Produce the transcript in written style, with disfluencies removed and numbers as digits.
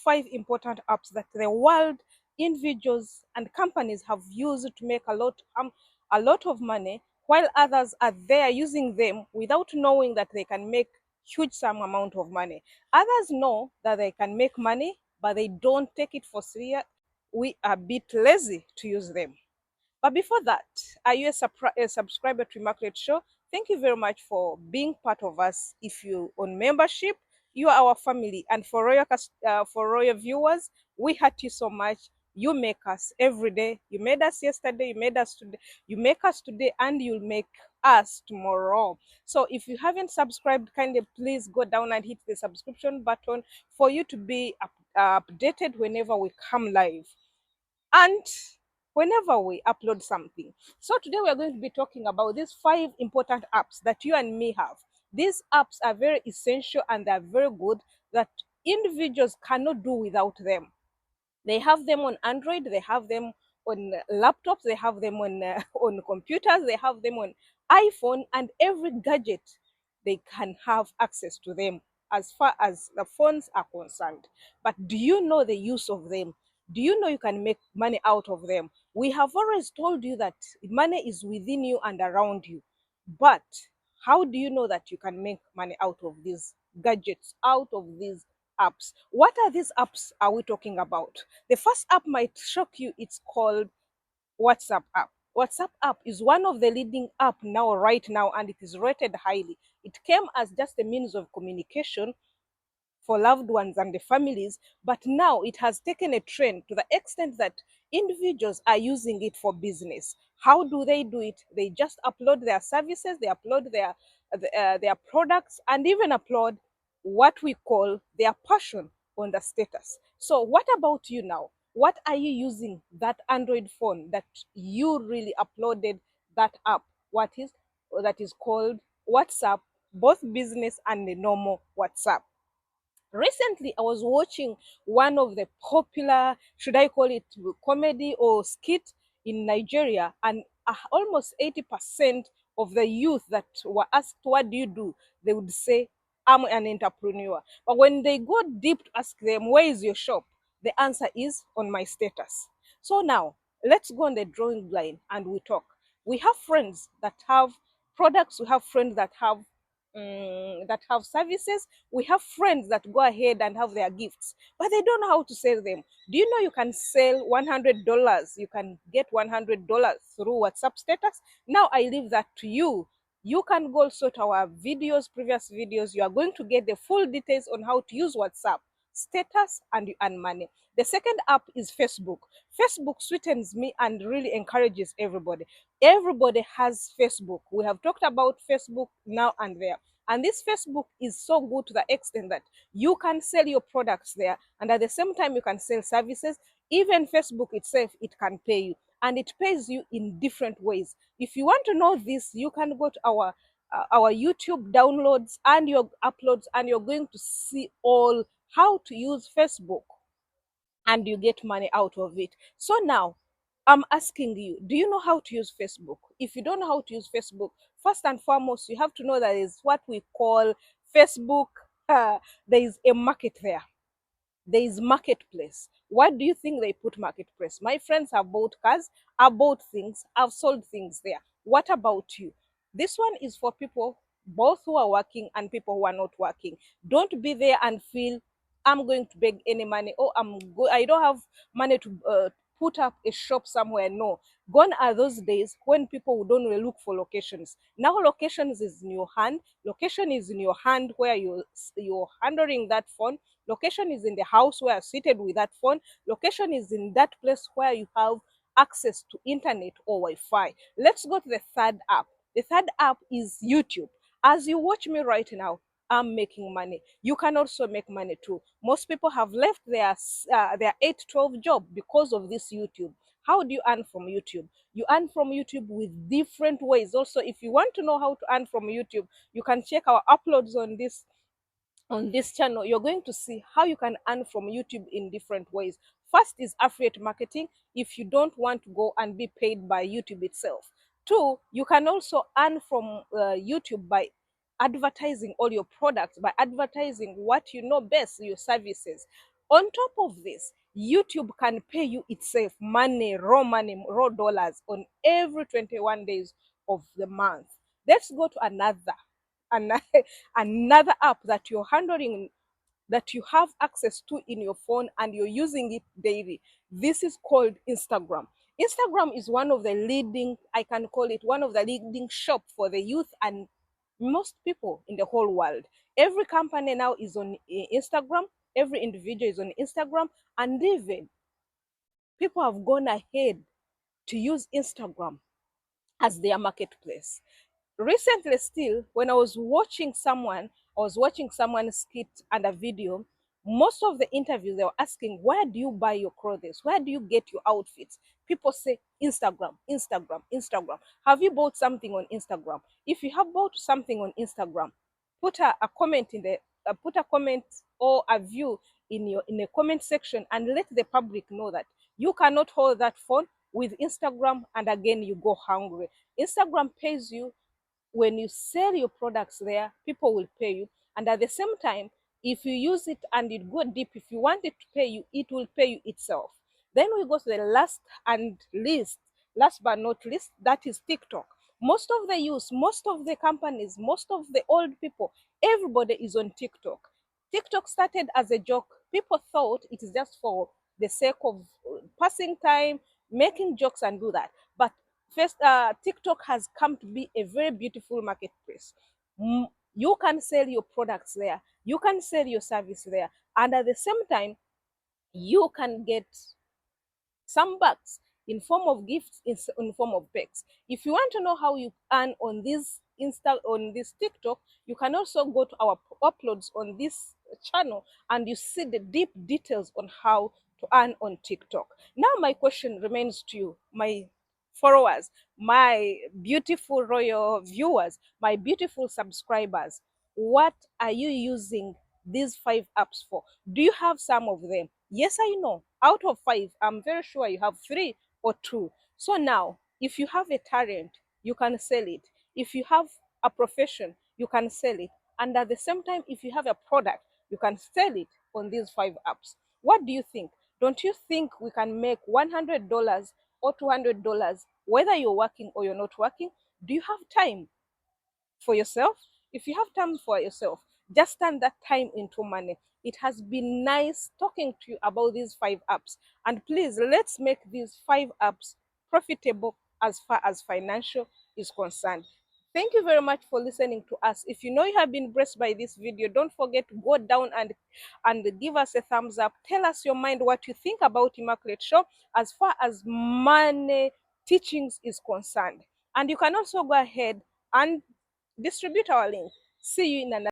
5 important apps that the world, individuals, and companies have used to make a lot of money, while others are there using them without knowing that they can make huge sum amount of money. Others know that they can make money, but they don't take it for serious. We are a bit lazy to use them. But before that, are you a subscriber to Immaculate Show? Thank you very much for being part of us. If you own membership, you are our family. And for royal viewers, we hurt you so much. You make us every day. You made us yesterday. You made us today. You make us today, and you'll make us tomorrow. So if you haven't subscribed, kindly please go down and hit the subscription button for you to be updated whenever we come live and whenever we upload something. So today we are going to be talking about these 5 important apps that you and me have. These apps are very essential and they are very good that individuals cannot do without them. They have them on Android, they have them on laptops, they have them on on computers, they have them on iPhone, and every gadget they can have access to them as far as the phones are concerned. But do you know the use of them? Do you know you can make money out of them? We have always told you that money is within you and around you. But how do you know that you can make money out of these gadgets, out of these apps? What are these apps are we talking about? The first app might shock you. It's called WhatsApp app. WhatsApp app is one of the leading app now right now, and it is rated highly. It came as just a means of communication for loved ones and the families, but now it has taken a trend to the extent that individuals are using it for business. How do they do it? They just upload their services, they upload their products, and even upload what we call their passion on the status. So what about you now? What are you using that Android phone that you really uploaded that app? What is that is called WhatsApp, both business and the normal WhatsApp? Recently I was watching one of the popular, should I call it comedy or skit in Nigeria, and almost 80% of the youth that were asked, what do you do, they would say, I'm an entrepreneur. But when they go deep to ask them, where is your shop, the answer is on my status. So now let's go on the drawing line and we talk. We have friends that have products, we have friends that have services. We have friends that go ahead and have their gifts, but they don't know how to sell them. Do you know you can sell $100? You can get $100 through WhatsApp status. Now I leave that to you. You can go also to our videos, previous videos. You are going to get the full details on how to use WhatsApp status and you earn money. The second app is Facebook. Facebook sweetens me and really encourages everybody. Everybody has Facebook. We have talked about Facebook now and there. And this Facebook is so good to the extent that you can sell your products there, and at the same time you can sell services. Even Facebook itself, it can pay you, and it pays you in different ways. If you want to know this, you can go to our YouTube downloads and your uploads, and you're going to see all how to use Facebook, and you get money out of it. So now I'm asking you, do you know how to use Facebook? If you don't know how to use Facebook, first and foremost, you have to know that is what we call Facebook. There is a market there. There is marketplace. What do you think they put marketplace? My friends have bought cars, I've bought things, I've sold things there. What about you? This one is for people both who are working and people who are not working. Don't be there and feel I'm going to beg any money, or I don't have money to put up a shop somewhere. No, gone are those days when people would only look for locations. Now locations is in your hand. Location is in your hand where you're handling that phone. Location is in the house where you're seated with that phone. Location is in that place where you have access to internet or Wi-Fi. Let's go to the third app. The third app is YouTube. As you watch me right now, I'm making money. You can also make money too. Most people have left their 8-12 job because of this YouTube. How do you earn from YouTube? You earn from YouTube with different ways. Also, if you want to know how to earn from YouTube, you can check our uploads on this channel. You're going to see how you can earn from YouTube in different ways. First is affiliate marketing, if you don't want to go and be paid by YouTube itself. Two, you can also earn from YouTube by advertising all your products, by advertising what you know best, your services. On top of this, YouTube can pay you itself money, raw dollars on every 21 days of the month. Let's go to another, another app that you're handling, that you have access to in your phone and you're using it daily. This is called Instagram. Instagram is one of the leading, I can call it one of the leading shop for the youth and most people in the whole world. Every company now is on Instagram, every individual is on Instagram, and even people have gone ahead to use Instagram as their marketplace. Recently still, when I was watching someone's skit and a video. Most of the interviews, they were asking, where do you buy your clothes, where do you get your outfits? People say Instagram, Instagram, Instagram. Have you bought something on Instagram? If you have bought something on Instagram, put a comment in the put a comment or a view in a comment section and let the public know that you cannot hold that phone with Instagram and again you go hungry. Instagram pays you when you sell your products there, people will pay you. And at the same time, if you use it and it go deep, if you want it to pay you, it will pay you itself. Then we go to the last but not least, that is TikTok. Most of the youth, most of the companies, most of the old people, everybody is on TikTok. TikTok started as a joke. People thought it is just for the sake of passing time, making jokes and do that. But first, TikTok has come to be a very beautiful marketplace. You can sell your products there, you can sell your service there, and at the same time, you can get some bucks in form of gifts, in form of packs. If you want to know how you earn on this TikTok, you can also go to our uploads on this channel and you see the deep details on how to earn on TikTok. Now my question remains to you, my followers, my beautiful royal viewers, my beautiful subscribers. What are you using these 5 apps for? Do you have some of them? Yes, I know. Out of 5, I'm very sure you have 3 or 2. So now, if you have a talent, you can sell it. If you have a profession, you can sell it. And at the same time, if you have a product, you can sell it on these 5 apps. What do you think? Don't you think we can make $100 or $200 whether you're working or you're not working? Do you have time for yourself? If you have time for yourself, just turn that time into money. It has been nice talking to you about these 5 apps. And please, let's make these 5 apps profitable as far as financial is concerned. Thank you very much for listening to us. If you know you have been blessed by this video, don't forget to go down and give us a thumbs up. Tell us your mind, what you think about Immaculate Show as far as money teachings is concerned. And you can also go ahead and distribute our link. See you in another.